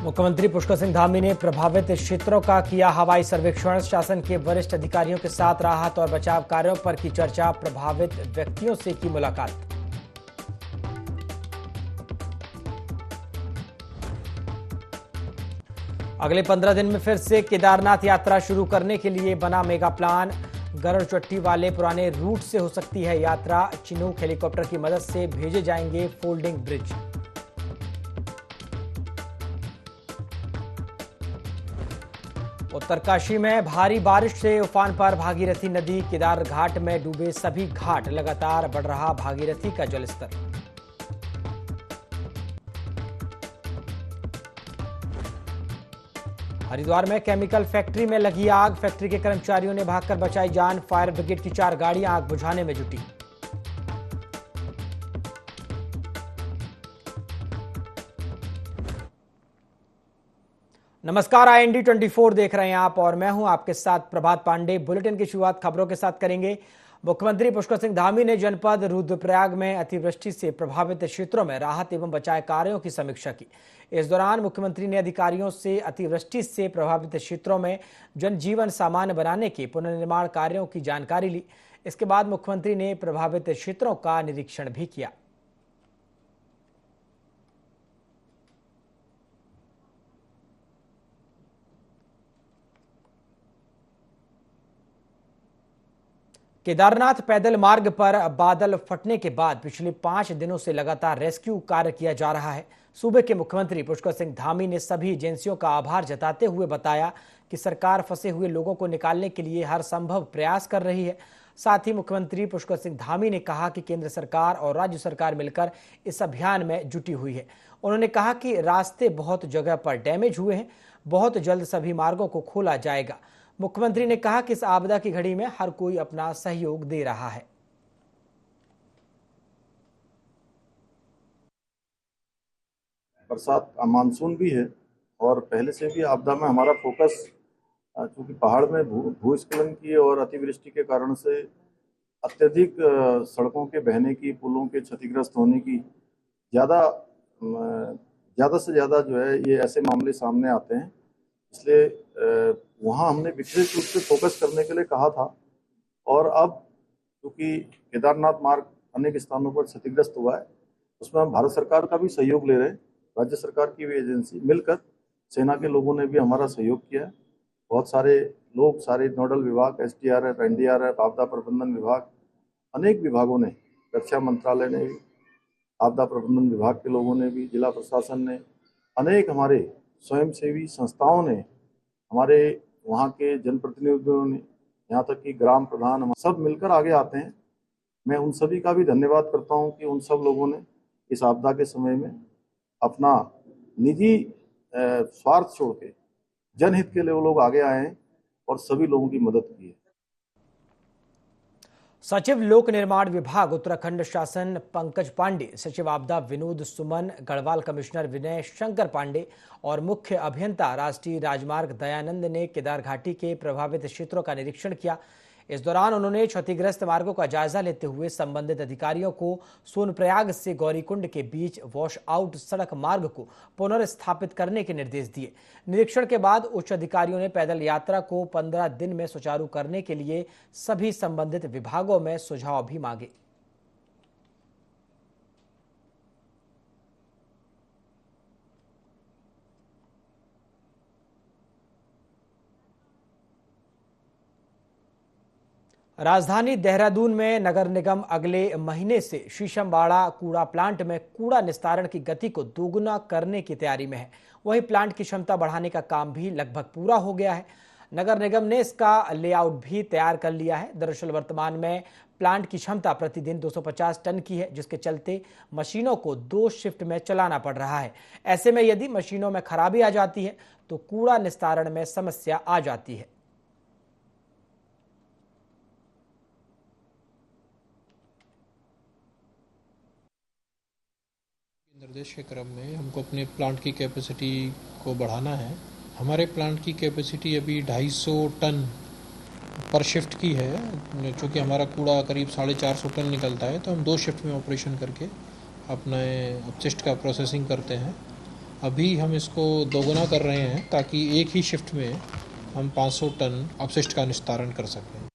मुख्यमंत्री पुष्कर सिंह धामी ने प्रभावित क्षेत्रों का किया हवाई सर्वेक्षण। शासन के वरिष्ठ अधिकारियों के साथ राहत और बचाव कार्यों पर की चर्चा। प्रभावित व्यक्तियों से की मुलाकात। अगले 15 दिन में फिर से केदारनाथ यात्रा शुरू करने के लिए बना मेगा प्लान। गरुड़ चट्टी वाले पुराने रूट से हो सकती है यात्रा। चिनूक हेलीकॉप्टर की मदद से भेजे जाएंगे फोल्डिंग ब्रिज। उत्तरकाशी में भारी बारिश से उफान पर भागीरथी नदी। केदार घाट में डूबे सभी घाट। लगातार बढ़ रहा भागीरथी का जलस्तर। हरिद्वार में केमिकल फैक्ट्री में लगी आग। फैक्ट्री के कर्मचारियों ने भागकर बचाई जान। फायर ब्रिगेड की 4 गाड़ियां आग बुझाने में जुटी। नमस्कार, IND 24 देख रहे हैं आप और मैं हूं आपके साथ प्रभात पांडे। बुलेटिन की शुरुआत खबरों के साथ करेंगे। मुख्यमंत्री पुष्कर सिंह धामी ने जनपद रुद्रप्रयाग में अतिवृष्टि से प्रभावित क्षेत्रों में राहत एवं बचाव कार्यों की समीक्षा की। इस दौरान मुख्यमंत्री ने अधिकारियों से अतिवृष्टि से प्रभावित क्षेत्रों में जनजीवन सामान्य बनाने के पुनर्निर्माण कार्यों की जानकारी ली। इसके बाद मुख्यमंत्री ने प्रभावित क्षेत्रों का निरीक्षण भी किया। केदारनाथ पैदल मार्ग पर बादल फटने के बाद पिछले 5 दिनों से लगातार रेस्क्यू कार्य किया जा रहा है। सूबे के मुख्यमंत्री पुष्कर सिंह धामी ने सभी एजेंसियों का आभार जताते हुए बताया कि सरकार फंसे हुए लोगों को निकालने के लिए हर संभव प्रयास कर रही है। साथ ही मुख्यमंत्री पुष्कर सिंह धामी ने कहा कि केंद्र सरकार और राज्य सरकार मिलकर इस अभियान में जुटी हुई है। उन्होंने कहा कि रास्ते बहुत जगह पर डैमेज हुए हैं। बहुत जल्द सभी मार्गों को खोला जाएगा। मुख्यमंत्री ने कहा कि इस आपदा की घड़ी में हर कोई अपना सहयोग दे रहा है। बरसात मानसून भी है और पहले से भी आपदा में हमारा फोकस क्योंकि पहाड़ में भूस्खलन की और अतिवृष्टि के कारण से अत्यधिक सड़कों के बहने की, पुलों के क्षतिग्रस्त होने की ज़्यादा से ज़्यादा जो है ये ऐसे मामले सामने आते हैं। इसलिए वहाँ हमने विशेष रूप से फोकस करने के लिए कहा था। और अब क्योंकि केदारनाथ मार्ग अनेक स्थानों पर क्षतिग्रस्त हुआ है, उसमें हम भारत सरकार का भी सहयोग ले रहे हैं। राज्य सरकार की भी एजेंसी मिलकर सेना के लोगों ने भी हमारा सहयोग किया है। बहुत सारे लोग, सारे नोडल विभाग, SDRF, NDRF, आपदा प्रबंधन विभाग, अनेक विभागों ने, रक्षा मंत्रालय ने भी, आपदा प्रबंधन विभाग के लोगों ने भी, जिला प्रशासन ने, अनेक हमारे स्वयंसेवी संस्थाओं ने, हमारे वहाँ के जनप्रतिनिधियों ने, यहाँ तक कि ग्राम प्रधान, हम सब मिलकर आगे आते हैं। मैं उन सभी का भी धन्यवाद करता हूँ कि उन सब लोगों ने इस आपदा के समय में अपना निजी स्वार्थ छोड़ के जनहित के लिए वो लोग आगे आए हैं और सभी लोगों की मदद की है। सचिव लोक निर्माण विभाग उत्तराखंड शासन पंकज पांडे, सचिव आपदा विनोद सुमन, गढ़वाल कमिश्नर विनय शंकर पांडे और मुख्य अभियंता राष्ट्रीय राजमार्ग दयानंद ने केदार घाटी के प्रभावित क्षेत्रों का निरीक्षण किया। इस दौरान उन्होंने क्षतिग्रस्त मार्गों का जायजा लेते हुए संबंधित अधिकारियों को सोनप्रयाग से गौरीकुंड के बीच वॉश आउट सड़क मार्ग को पुनर्स्थापित करने के निर्देश दिए। निरीक्षण के बाद उच्च अधिकारियों ने पैदल यात्रा को 15 दिन में सुचारू करने के लिए सभी संबंधित विभागों में सुझाव भी मांगे। राजधानी देहरादून में नगर निगम अगले महीने से शीशमबाड़ा कूड़ा प्लांट में कूड़ा निस्तारण की गति को दोगुना करने की तैयारी में है। वहीं प्लांट की क्षमता बढ़ाने का काम भी लगभग पूरा हो गया है। नगर निगम ने इसका लेआउट भी तैयार कर लिया है। दरअसल वर्तमान में प्लांट की क्षमता प्रतिदिन 250 टन की है, जिसके चलते मशीनों को 2 शिफ्ट में चलाना पड़ रहा है। ऐसे में यदि मशीनों में खराबी आ जाती है तो कूड़ा निस्तारण में समस्या आ जाती है। निर्देश के क्रम में हमको अपने प्लांट की कैपेसिटी को बढ़ाना है। हमारे प्लांट की कैपेसिटी अभी 250 टन पर शिफ्ट की है। चूँकि हमारा कूड़ा करीब 450 टन निकलता है, तो हम 2 शिफ्ट में ऑपरेशन करके अपने अपशिष्ट का प्रोसेसिंग करते हैं। अभी हम इसको दोगुना कर रहे हैं ताकि एक ही शिफ्ट में हम 500 टन अपशिष्ट का निस्तारण कर सकें।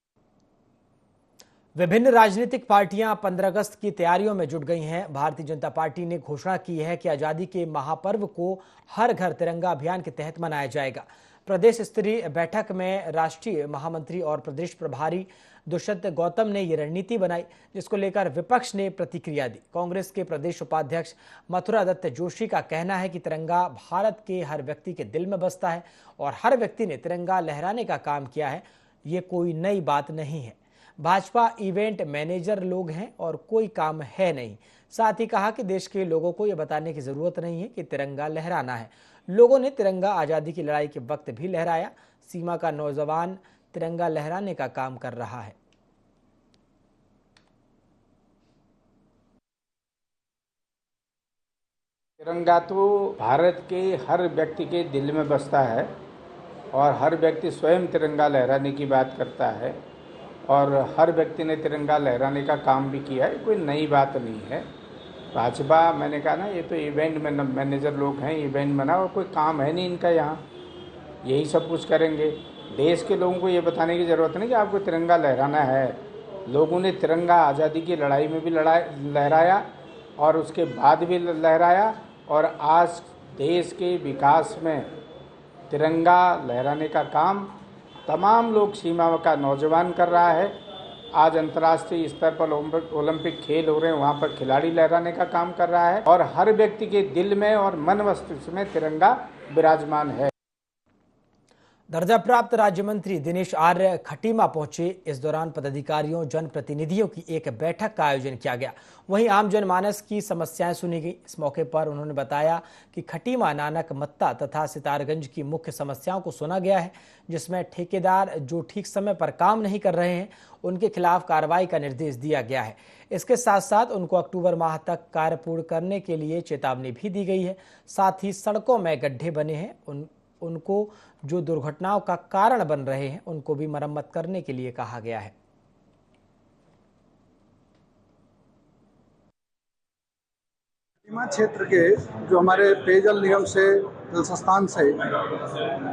विभिन्न राजनीतिक पार्टियां 15 अगस्त की तैयारियों में जुट गई हैं। भारतीय जनता पार्टी ने घोषणा की है कि आजादी के महापर्व को हर घर तिरंगा अभियान के तहत मनाया जाएगा। प्रदेश स्तरीय बैठक में राष्ट्रीय महामंत्री और प्रदेश प्रभारी दुष्यंत गौतम ने ये रणनीति बनाई, जिसको लेकर विपक्ष ने प्रतिक्रिया दी। कांग्रेस के प्रदेश उपाध्यक्ष मथुरा दत्त जोशी का कहना है कि तिरंगा भारत के हर व्यक्ति के दिल में बसता है और हर व्यक्ति ने तिरंगा लहराने का काम किया है। ये कोई नई बात नहीं है। भाजपा इवेंट मैनेजर लोग हैं और कोई काम है नहीं। साथ ही कहा कि देश के लोगों को यह बताने की जरूरत नहीं है कि तिरंगा लहराना है। लोगों ने तिरंगा आजादी की लड़ाई के वक्त भी लहराया। सीमा का नौजवान तिरंगा लहराने का काम कर रहा है। तिरंगा तो भारत के हर व्यक्ति के दिल में बसता है और हर व्यक्ति स्वयं तिरंगा लहराने की बात करता है और हर व्यक्ति ने तिरंगा लहराने का काम भी किया है। कोई नई बात नहीं है। भाजपा, मैंने कहा ना, ये तो इवेंट मैनेजर लोग हैं, इवेंट बना और कोई काम है नहीं इनका यहाँ, यही सब कुछ करेंगे। देश के लोगों को ये बताने की ज़रूरत नहीं कि आपको तिरंगा लहराना है। लोगों ने तिरंगा आज़ादी की लड़ाई में भी लहराया और उसके बाद भी लहराया और आज देश के विकास में तिरंगा लहराने का काम तमाम लोग, सीमा का नौजवान कर रहा है। आज अंतर्राष्ट्रीय स्तर पर ओलंपिक खेल हो रहे हैं, वहाँ पर खिलाड़ी लहराने का काम कर रहा है और हर व्यक्ति के दिल में और मन मस्तिष्क में तिरंगा विराजमान है। दर्जा प्राप्त राज्य मंत्री दिनेश आर्य खटीमा पहुंचे। इस दौरान पदाधिकारियों, जनप्रतिनिधियों की एक बैठक का आयोजन किया गया। वहीं आम जनमानस की समस्याएं सुनी गई। इस मौके पर उन्होंने बताया कि खटीमा, नानक मत्ता तथा सितारगंज की मुख्य समस्याओं को सुना गया है, जिसमें ठेकेदार जो ठीक समय पर काम नहीं कर रहे हैं उनके खिलाफ कार्रवाई का निर्देश दिया गया है। इसके साथ साथ उनको अक्टूबर माह तक कार्य पूर्ण करने के लिए चेतावनी भी दी गई है। साथ ही सड़कों में गड्ढे बने हैं, उनको जो दुर्घटनाओं का कारण बन रहे हैं उनको भी मरम्मत करने के लिए कहा गया है। सीमा क्षेत्र के जो हमारे पेयजल निगम से, जल संस्थान से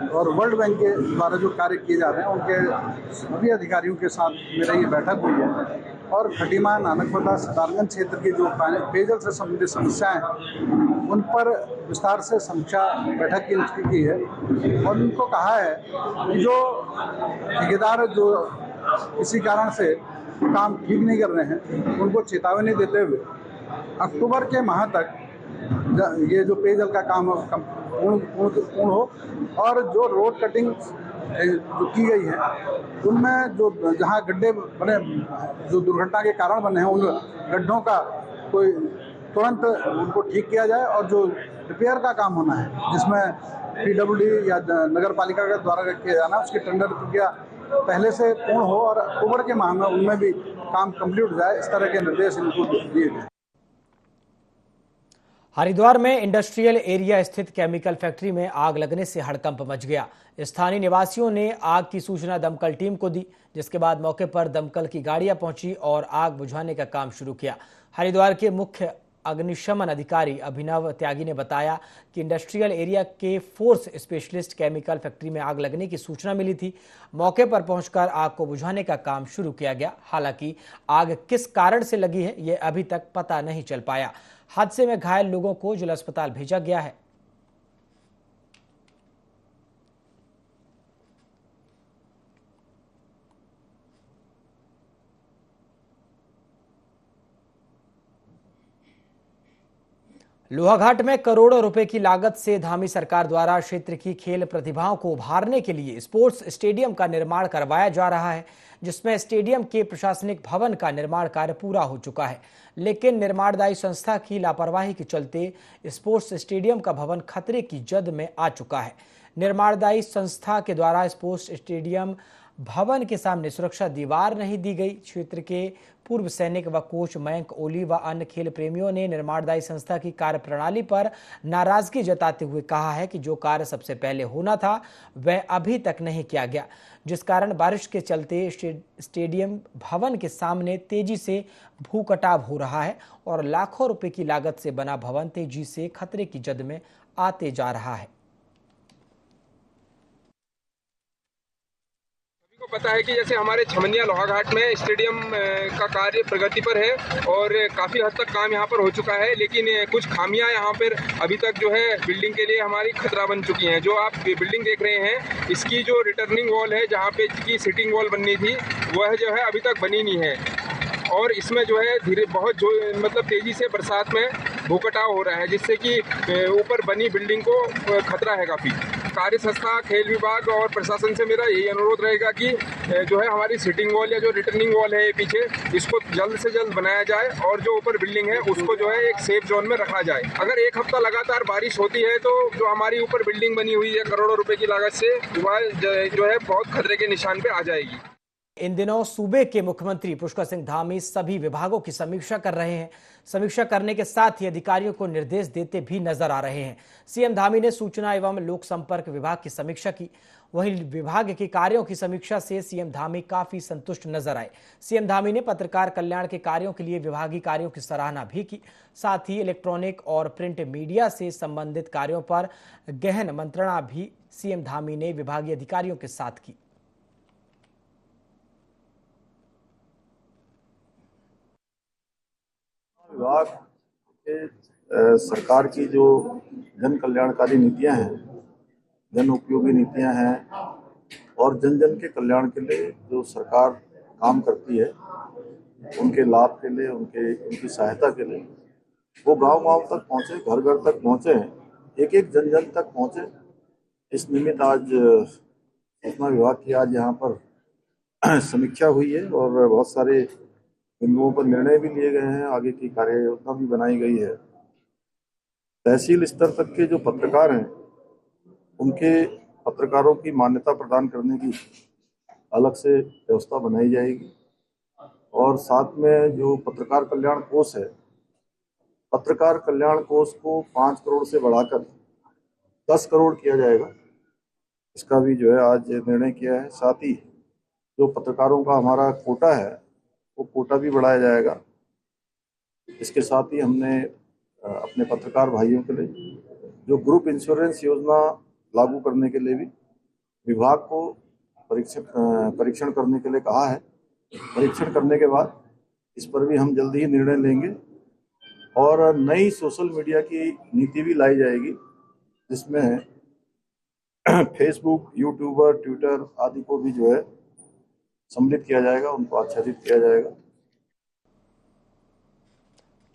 और वर्ल्ड बैंक के द्वारा जो कार्य किए जा रहे हैं उनके सभी अधिकारियों के साथ मेरी ये बैठक हुई है और खटीमा, नानकमता, सितारगंज क्षेत्र की जो पेयजल से संबंधित समस्याएं हैं उन पर विस्तार से समीक्षा बैठक की है और उनको कहा है कि जो ठेकेदार जो किसी कारण से काम ठीक नहीं कर रहे हैं उनको चेतावनी देते हुए अक्टूबर के माह तक ये जो पेयजल का काम पूर्ण हो और जो रोड कटिंग जो की गई है उनमें जो जहां गड्ढे बने, जो दुर्घटना के कारण बने हैं, उन गड्ढों का कोई तुरंत उनको ठीक किया जाए और जो रिपेयर का काम होना है जिसमें PWD या नगर पालिका के द्वारा किया जाना, उसकी टेंडर प्रक्रिया पहले से पूर्ण हो और अक्टूबर के माह में उनमें भी काम कंप्लीट हो जाए, इस तरह के निर्देश इनको दिए गए। हरिद्वार में इंडस्ट्रियल एरिया स्थित केमिकल फैक्ट्री में आग लगने से हड़कंप मच गया। स्थानीय निवासियों ने आग की सूचना दमकल टीम को दी, जिसके बाद मौके पर दमकल की गाड़ियां पहुंची और आग बुझाने का काम शुरू किया। हरिद्वार के मुख्य अग्निशमन अधिकारी अभिनव त्यागी ने बताया कि इंडस्ट्रियल एरिया के फोर्स स्पेशलिस्ट केमिकल फैक्ट्री में आग लगने की सूचना मिली थी। मौके पर पहुंचकर आग को बुझाने का काम शुरू किया गया। हालांकि आग किस कारण से लगी है ये अभी तक पता नहीं चल पाया। हादसे में घायल लोगों को जिला अस्पताल भेजा गया है। लोहाघाट में करोड़ों रुपए की लागत से धामी सरकार द्वारा क्षेत्र की खेल प्रतिभाओं को उभारने के लिए स्पोर्ट्स स्टेडियम का निर्माण करवाया जा रहा है, जिसमें स्टेडियम के प्रशासनिक भवन का निर्माण कार्य पूरा हो चुका है। लेकिन निर्माणदायी संस्था की लापरवाही के चलते स्पोर्ट्स स्टेडियम का भवन खतरे की जद में आ चुका है। निर्माणदायी संस्था के द्वारा स्पोर्ट्स स्टेडियम भवन के सामने सुरक्षा दीवार नहीं दी गई। क्षेत्र के पूर्व सैनिक व कोच मयंक ओली व अन्य खेल प्रेमियों ने निर्माणदायी संस्था की कार्य प्रणाली पर नाराजगी जताते हुए कहा है कि जो कार्य सबसे पहले होना था वह अभी तक नहीं किया गया, जिस कारण बारिश के चलते स्टेडियम भवन के सामने तेजी से भूकटाव हो रहा है और लाखों रुपए की लागत से बना भवन तेजी से खतरे की जद में आते जा रहा है। को पता है कि जैसे हमारे छमनिया लोहाघाट में स्टेडियम का कार्य प्रगति पर है और काफ़ी हद तक काम यहाँ पर हो चुका है, लेकिन कुछ खामियां यहाँ पर अभी तक जो है बिल्डिंग के लिए हमारी खतरा बन चुकी हैं। जो आप बिल्डिंग देख रहे हैं, इसकी जो रिटर्निंग वॉल है, जहाँ पे की सिटिंग वॉल बननी थी, वह जो है अभी तक बनी नहीं है और इसमें जो है मतलब तेज़ी से बरसात में भूकटाव हो रहा है, जिससे कि ऊपर बनी बिल्डिंग को खतरा है काफ़ी। कार्य संस्था, खेल विभाग और प्रशासन से मेरा यही अनुरोध रहेगा कि जो है हमारी सिटिंग वॉल या जो रिटर्निंग वॉल है पीछे, इसको जल्द से जल्द बनाया जाए और जो ऊपर बिल्डिंग है उसको जो है एक सेफ जोन में रखा जाए। अगर एक हफ्ता लगातार बारिश होती है तो जो हमारी ऊपर बिल्डिंग बनी हुई है करोड़ों रुपए की लागत से, वह जो है बहुत खतरे के निशान पे आ जाएगी। इन दिनों सूबे के मुख्यमंत्री पुष्कर सिंह धामी सभी विभागों की समीक्षा कर रहे हैं। समीक्षा करने के साथ ही अधिकारियों को निर्देश देते भी नजर आ रहे हैं। सीएम धामी ने सूचना एवं लोक संपर्क विभाग की समीक्षा की। वहीं विभाग के कार्यों की समीक्षा से सीएम धामी काफी संतुष्ट नजर आए। सीएम धामी ने पत्रकार कल्याण के कार्यों के लिए विभागीय कार्यों की सराहना भी की। साथ ही इलेक्ट्रॉनिक और प्रिंट मीडिया से संबंधित कार्यों पर गहन मंत्रणा भी सीएम धामी ने विभागीय अधिकारियों के साथ की। विभाग के सरकार की जो जन कल्याणकारी नीतियां हैं, जन उपयोगी नीतियां हैं और जन जन के कल्याण के लिए जो सरकार काम करती है, उनके लाभ के लिए, उनकी सहायता के लिए वो गांव-गांव तक पहुंचे, घर घर तक पहुंचे, एक एक जन जन तक पहुंचे। इस निमित्त आज सूचना विभाग की आज यहाँ पर समीक्षा हुई है और बहुत सारे बिंदुओं पर निर्णय भी लिए गए हैं, आगे की कार्य योजना भी बनाई गई है। तहसील स्तर तक के जो पत्रकार हैं, उनके पत्रकारों की मान्यता प्रदान करने की अलग से व्यवस्था बनाई जाएगी और साथ में जो पत्रकार कल्याण कोष है, पत्रकार कल्याण कोष को 5 करोड़ से बढ़ाकर 10 करोड़ किया जाएगा। इसका भी जो है आज निर्णय किया है। साथ ही जो पत्रकारों का हमारा कोटा है, वो कोटा भी बढ़ाया जाएगा। इसके साथ ही हमने अपने पत्रकार भाइयों के लिए जो ग्रुप इंश्योरेंस योजना लागू करने के लिए भी विभाग को परीक्षण करने के लिए कहा है। परीक्षण करने के बाद इस पर भी हम जल्दी ही निर्णय लेंगे और नई सोशल मीडिया की नीति भी लाई जाएगी, जिसमें फेसबुक, यूट्यूबर, ट्विटर आदि को भी जो है सम्मिलित किया जाएगा, उनको आच्छादित किया जाएगा।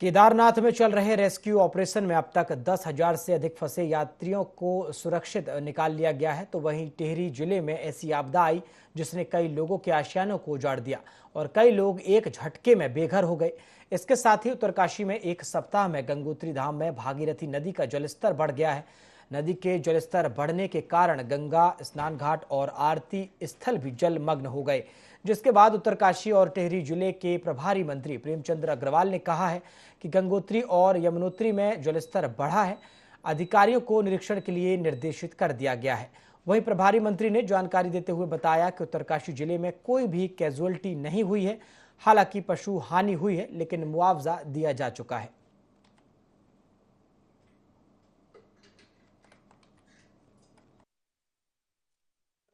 केदारनाथ में चल रहे रेस्क्यू ऑपरेशन में अब तक 10,000 से अधिक फंसे यात्रियों को सुरक्षित निकाल लिया गया है। तो वहीं टिहरी जिले में ऐसी आपदा आई जिसने कई लोगों के आशियानों को उजाड़ दिया और कई लोग एक झटके में बेघर हो गए। इसके साथ ही उत्तरकाशी में एक सप्ताह में गंगोत्री धाम में भागीरथी नदी का जलस्तर बढ़ गया है। नदी के जलस्तर बढ़ने के कारण गंगा स्नान घाट और आरती स्थल भी जलमग्न हो गए, जिसके बाद उत्तरकाशी और टिहरी जिले के प्रभारी मंत्री प्रेमचंद्र अग्रवाल ने कहा है कि गंगोत्री और यमुनोत्री में जलस्तर बढ़ा है। अधिकारियों को निरीक्षण के लिए निर्देशित कर दिया गया है। वहीं प्रभारी मंत्री ने जानकारी देते हुए बताया कि उत्तरकाशी जिले में कोई भी कैजुअल्टी नहीं हुई है। हालांकि पशु हानि हुई है, लेकिन मुआवजा दिया जा चुका है।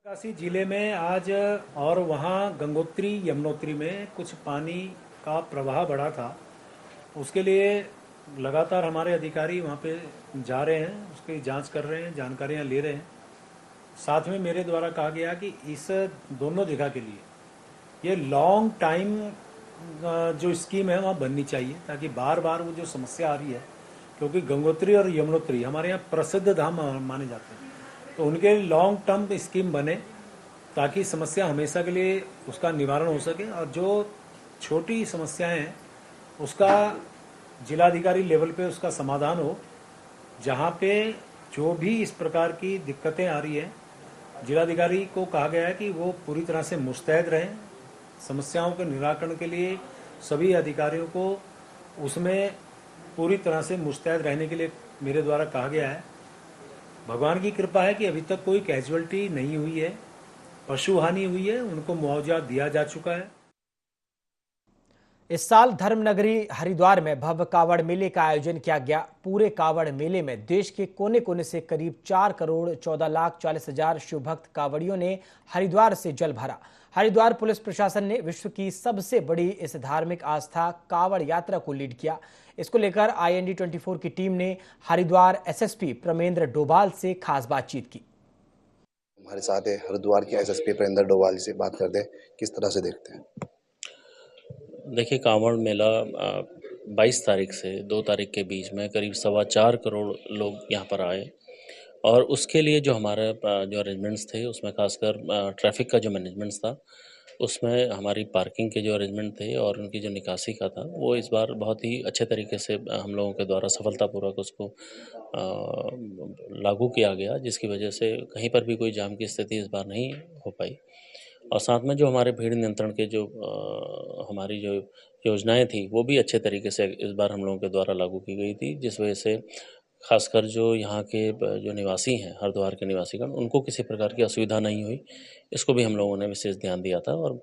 उत्तरकाशी जिले में आज और वहाँ गंगोत्री यमुनोत्री में कुछ पानी का प्रवाह बढ़ा था। उसके लिए लगातार हमारे अधिकारी वहाँ पे जा रहे हैं, उसकी जांच कर रहे हैं, जानकारियाँ ले रहे हैं। साथ में मेरे द्वारा कहा गया कि इस दोनों जगह के लिए ये लॉन्ग टाइम जो स्कीम है वहाँ बननी चाहिए, ताकि बार बार वो जो समस्या आ रही है, क्योंकि गंगोत्री और यमुनोत्री हमारे यहाँ प्रसिद्ध धाम माने जाते हैं, तो उनके लॉन्ग टर्म स्कीम बने ताकि समस्या हमेशा के लिए उसका निवारण हो सके और जो छोटी समस्याएं हैं उसका जिलाधिकारी लेवल पे उसका समाधान हो। जहाँ पे जो भी इस प्रकार की दिक्कतें आ रही हैं, जिलाधिकारी को कहा गया है कि वो पूरी तरह से मुस्तैद रहें। समस्याओं के निराकरण के लिए सभी अधिकारियों को उसमें पूरी तरह से मुस्तैद रहने के लिए मेरे द्वारा कहा गया है। भगवान की कृपा है कि अभी तक कोई कैजुअल्टी नहीं हुई है, पशु हानि हुई है, उनको मुआवजा दिया जा चुका है। इस साल धर्मनगरी हरिद्वार में भव्य कावड़ मेले का आयोजन किया गया। पूरे कावड़ मेले में देश के कोने कोने से करीब 4,14,40,000 शिव भक्त कावड़ियों ने हरिद्वार से जल भरा। हरिद्वार पुलिस प्रशासन ने विश्व की सबसे बड़ी इस धार्मिक आस्था कावड़ यात्रा को लीड किया। इसको लेकर IND24 की टीम ने हरिद्वार SSP प्रमेंद्र डोभाल से खास बातचीत की। हमारे साथ है हरिद्वार के SSP प्रमेंद्र डोभाल से बात करते हैं, किस तरह से देखते हैं। देखिए, कांवड़ मेला 22 तारीख से 2 तारीख के बीच में करीब 4.25 करोड़ लोग यहाँ पर आए और उसके लिए जो हमारे जो अरेंजमेंट्स थे उसमें खासकर ट्रैफिक का जो मैनेजमेंट्स था उसमें हमारी पार्किंग के जो अरेंजमेंट थे और उनकी जो निकासी का था वो इस बार बहुत ही अच्छे तरीके से हम लोगों के द्वारा सफलतापूर्वक उसको लागू किया गया, जिसकी वजह से कहीं पर भी कोई जाम की स्थिति इस बार नहीं हो पाई। और साथ में जो हमारे भीड़ नियंत्रण के जो हमारी जो योजनाएं थी वो भी अच्छे तरीके से इस बार हम लोगों के द्वारा लागू की गई थी, जिस वजह से खासकर जो यहाँ के जो निवासी हैं, हरिद्वार के निवासीगण, उनको किसी प्रकार की असुविधा नहीं हुई। इसको भी हम लोगों ने विशेष ध्यान दिया था। और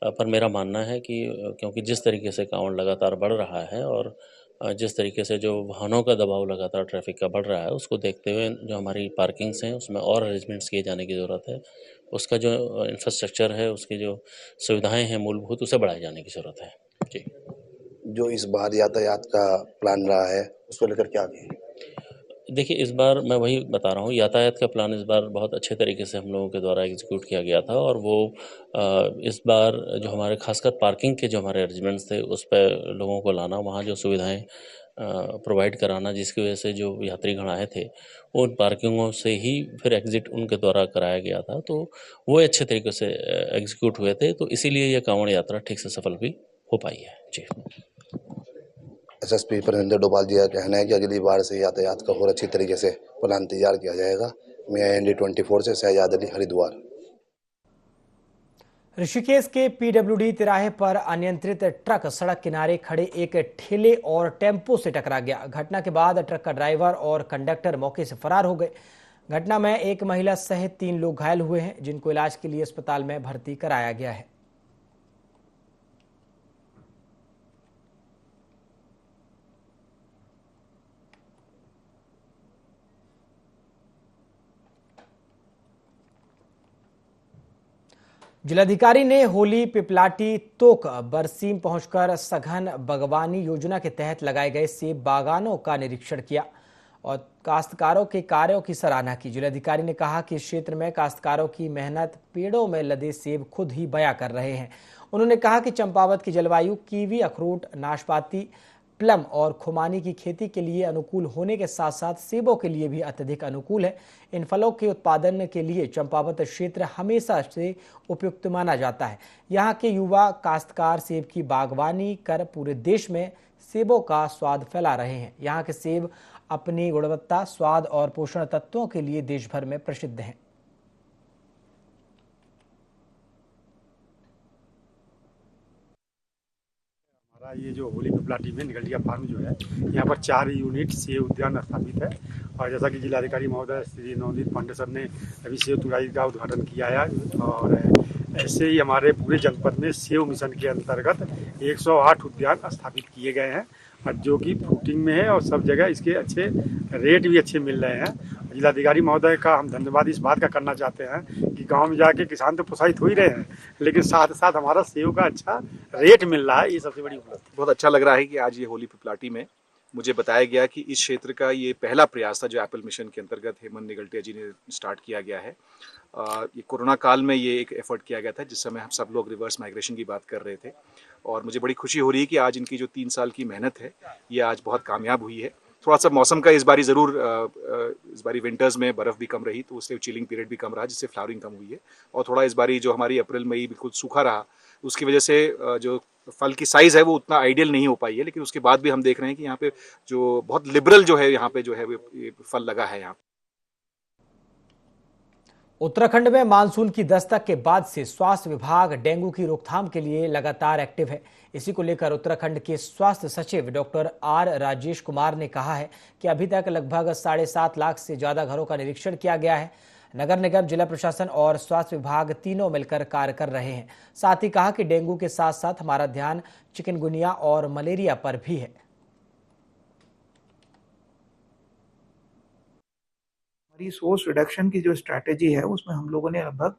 पर मेरा मानना है कि क्योंकि जिस तरीके से कांवड़ लगातार बढ़ रहा है और जिस तरीके से जो वाहनों का दबाव लगातार ट्रैफिक का बढ़ रहा है, उसको देखते हुए जो हमारी पार्किंग्स हैं उसमें और अरेंजमेंट्स किए जाने की ज़रूरत है। उसका जो इंफ्रास्ट्रक्चर है, उसकी जो सुविधाएं हैं मूलभूत, उसे बढ़ाए जाने की ज़रूरत है जी। जो इस बार यातायात का प्लान रहा है उसको लेकर क्या कहें। देखिए, इस बार मैं वही बता रहा हूँ, यातायात का प्लान इस बार बहुत अच्छे तरीके से हम लोगों के द्वारा एग्जीक्यूट किया गया था। और वो इस बार जो हमारे खासकर पार्किंग के जो हमारे अरेंजमेंट्स थे उस पर लोगों को लाना, वहाँ जो सुविधाएं प्रोवाइड कराना, जिसकी वजह से जो यात्रीगण आए थे वो उन पार्किंगों से ही फिर एग्ज़िट उनके द्वारा कराया गया था, तो वो अच्छे तरीके से एग्जीक्यूट हुए थे। तो इसीलिए ये कांवड़ यात्रा ठीक से सफल भी हो पाई है जी। SSP प्रमेंद्र डोभाल जी का कहना है कि अगली बार से यातायात का और अच्छी तरीके से प्लान तैयार किया जाएगा। मैं IND24 से शहजाद अली, हरिद्वार। ऋषिकेश के PWD तिराहे पर अनियंत्रित ट्रक सड़क किनारे खड़े एक ठेले और टेम्पो से टकरा गया। घटना के बाद ट्रक का ड्राइवर और कंडक्टर मौके से फरार हो गए। घटना में एक महिला सहित 3 लोग घायल हुए हैं, जिनको इलाज के लिए अस्पताल में भर्ती कराया गया है। जिलाधिकारी ने होली पिपलाटी तोक बरसीम पहुंचकर सघन बागवानी योजना के तहत लगाए गए सेब बागानों का निरीक्षण किया और काश्तकारों के कार्यों की सराहना की। जिलाधिकारी ने कहा कि इस क्षेत्र में काश्तकारों की मेहनत पेड़ों में लदे सेब खुद ही बयां कर रहे हैं। उन्होंने कहा कि चंपावत की जलवायु कीवी, अखरोट, नाशपाती, प्लम और खुमानी की खेती के लिए अनुकूल होने के साथ साथ सेबों के लिए भी अत्यधिक अनुकूल है। इन फलों के उत्पादन के लिए चंपावत क्षेत्र हमेशा से उपयुक्त माना जाता है। यहाँ के युवा काश्तकार सेब की बागवानी कर पूरे देश में सेबों का स्वाद फैला रहे हैं। यहाँ के सेब अपनी गुणवत्ता, स्वाद और पोषण तत्वों के लिए देश भर में प्रसिद्ध हैं। ये जो होली पिपलाटी में निगलटिया फार्म जो है, यहाँ पर 4 यूनिट सेब उद्यान स्थापित है। और जैसा कि जिलाधिकारी महोदय श्री नवनीत पांडे सर ने अभी सेब तुड़ाई का उद्घाटन किया है। और ऐसे ही हमारे पूरे जनपद में सेब मिशन के अंतर्गत 108 उद्यान स्थापित किए गए हैं, और जो कि फ्रूटिंग में है और सब जगह इसके अच्छे रेट भी अच्छे मिल रहे हैं। जिलाधिकारी महोदय का हम धन्यवाद इस बात का करना चाहते हैं कि गांव में जाके किसान तो प्रोत्साहित हो ही रहे हैं, लेकिन साथ साथ हमारा सेब का अच्छा रेट मिल रहा है, ये सबसे बड़ी उपलब्धि। बहुत अच्छा लग रहा है कि आज ये होली पिपलाटी में मुझे बताया गया कि इस क्षेत्र का ये पहला प्रयास था जो एप्पल मिशन के अंतर्गत हेमंत निगलटिया जी ने स्टार्ट किया गया है। ये कोरोना काल में ये एक एफर्ट किया गया था, जिस समय हम सब लोग रिवर्स माइग्रेशन की बात कर रहे थे। और मुझे बड़ी खुशी हो रही है कि आज इनकी जो 3 साल की मेहनत है ये आज बहुत कामयाब हुई है। थोड़ा सा मौसम का इस बारी विंटर्स में बर्फ़ भी कम रही, तो उससे चिलिंग पीरियड भी कम रहा, जिससे फ्लावरिंग कम हुई है। और थोड़ा इस बारी जो हमारी अप्रैल मई बिल्कुल सूखा रहा, उसकी वजह से जो फल की साइज़ है वो उतना आइडियल नहीं हो पाई है। लेकिन उसके बाद भी हम देख रहे हैं कि यहाँ पे जो बहुत लिबरल जो है यहाँ पे जो है ये फल लगा है यहाँ। उत्तराखंड में मानसून की दस्तक के बाद से स्वास्थ्य विभाग डेंगू की रोकथाम के लिए लगातार एक्टिव है। इसी को लेकर उत्तराखंड के स्वास्थ्य सचिव डॉक्टर आर राजेश कुमार ने कहा है कि अभी तक लगभग 7.5 लाख से ज्यादा घरों का निरीक्षण किया गया है। नगर निगम, जिला प्रशासन और स्वास्थ्य विभाग तीनों मिलकर कार्य कर रहे हैं। साथ ही कहा कि डेंगू के साथ साथ हमारा ध्यान चिकनगुनिया और मलेरिया पर भी है। हमारी सोर्स रिडक्शन की जो स्ट्रैटेजी है उसमें हम लोगों ने लगभग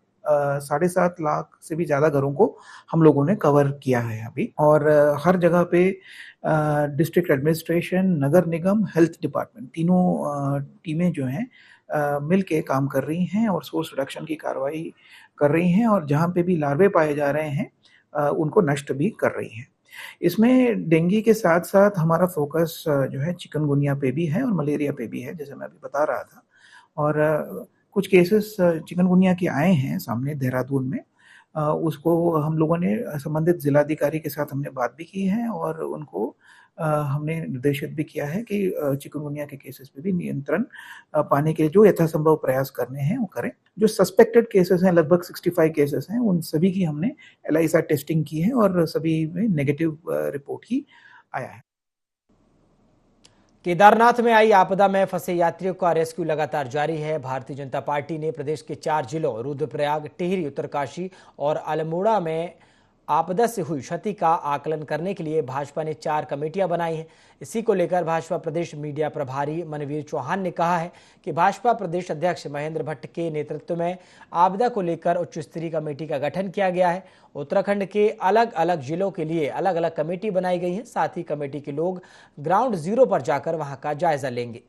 7.5 लाख से भी ज़्यादा घरों को हम लोगों ने कवर किया है अभी। और हर जगह पे डिस्ट्रिक्ट एडमिनिस्ट्रेशन, नगर निगम, हेल्थ डिपार्टमेंट तीनों टीमें जो हैं मिल के काम कर रही हैं और सोर्स रिडक्शन की कार्रवाई कर रही हैं और जहाँ पे भी लार्वे पाए जा रहे हैं उनको नष्ट भी कर रही हैं। इसमें डेंगू के साथ साथ हमारा फोकस जो है चिकनगुनिया पे भी है और मलेरिया पे भी है, जैसे मैं अभी बता रहा था। और कुछ केसेस चिकनगुनिया के आए हैं सामने देहरादून में। उसको हम लोगों ने संबंधित जिलाधिकारी के साथ हमने बात भी की है और उनको हमने निर्देशित भी किया है कि चिकनगुनिया के केसेस पे भी नियंत्रण पाने के लिए जो यथासंभव प्रयास करने हैं वो करें। जो सस्पेक्टेड केसेस हैं, लगभग 65 केसेस हैं, उन सभी की हमने एलिसा टेस्टिंग की है और सभी में नेगेटिव रिपोर्ट ही आया है। केदारनाथ में आई आपदा में फंसे यात्रियों का रेस्क्यू लगातार जारी है। भारतीय जनता पार्टी ने प्रदेश के 4 जिलों रुद्रप्रयाग, टिहरी, उत्तरकाशी और अल्मोड़ा में आपदा से हुई क्षति का आकलन करने के लिए भाजपा ने 4 कमेटियां बनाई हैं। इसी को लेकर भाजपा प्रदेश मीडिया प्रभारी मनवीर चौहान ने कहा है कि भाजपा प्रदेश अध्यक्ष महेंद्र भट्ट के नेतृत्व में आपदा को लेकर उच्च स्तरीय कमेटी का गठन किया गया है। उत्तराखंड के अलग अलग जिलों के लिए अलग अलग कमेटी बनाई गई है। साथ ही कमेटी के लोग ग्राउंड जीरो पर जाकर वहां का जायजा लेंगे।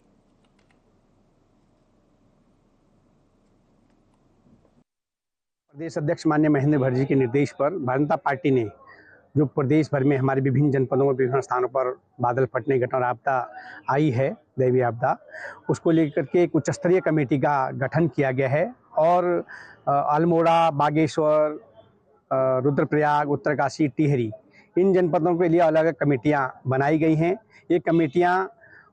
प्रदेश अध्यक्ष माननीय महेंद्र भट्ट जी के निर्देश पर भारतीय जनता पार्टी ने जो प्रदेश भर में हमारे विभिन्न जनपदों में विभिन्न स्थानों पर बादल फटने की घटना और आपदा आई है, दैवीय आपदा, उसको लेकर के एक उच्च स्तरीय कमेटी का गठन किया गया है। और अल्मोड़ा, बागेश्वर, रुद्रप्रयाग, उत्तरकाशी, टिहरी, इन जनपदों के लिए अलग अलग कमेटियाँ बनाई गई हैं। ये कमेटियाँ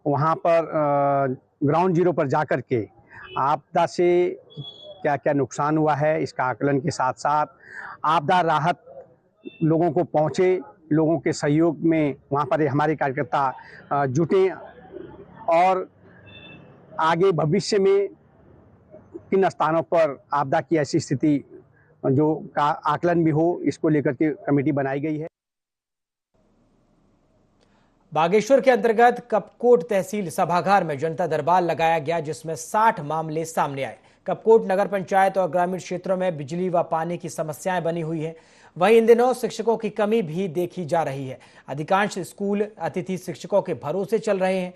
वहाँ पर ग्राउंड जीरो पर जा कर के आपदा से क्या क्या नुकसान हुआ है इसका आकलन के साथ साथ आपदा राहत लोगों को पहुंचे, लोगों के सहयोग में वहां पर हमारे कार्यकर्ता जुटे और आगे भविष्य में किन स्थानों पर आपदा की ऐसी स्थिति जो का आकलन भी हो, इसको लेकर के कमेटी बनाई गई है। बागेश्वर के अंतर्गत कपकोट तहसील सभागार में जनता दरबार लगाया गया, जिसमें 60 मामले सामने आए। कपकोट नगर पंचायत और ग्रामीण क्षेत्रों में बिजली व पानी की समस्याएं बनी हुई है। वहीं इन दिनों शिक्षकों की कमी भी देखी जा रही है। अधिकांश स्कूल अतिथि शिक्षकों के भरोसे चल रहे हैं।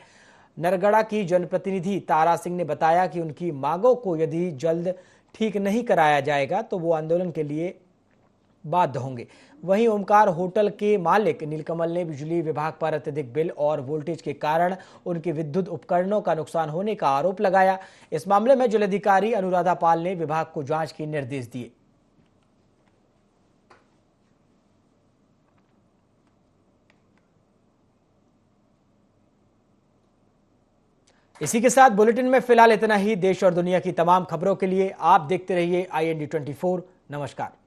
नरगड़ा की जनप्रतिनिधि तारा सिंह ने बताया कि उनकी मांगों को यदि जल्द ठीक नहीं कराया जाएगा तो वो आंदोलन के लिए बाध्य होंगे। वहीं ओमकार होटल के मालिक नीलकमल ने बिजली विभाग पर अत्यधिक बिल और वोल्टेज के कारण उनके विद्युत उपकरणों का नुकसान होने का आरोप लगाया। इस मामले में जिलाधिकारी अनुराधा पाल ने विभाग को जांच के निर्देश दिए। इसी के साथ बुलेटिन में फिलहाल इतना ही। देश और दुनिया की तमाम खबरों के लिए आप देखते रहिए IND 24। नमस्कार।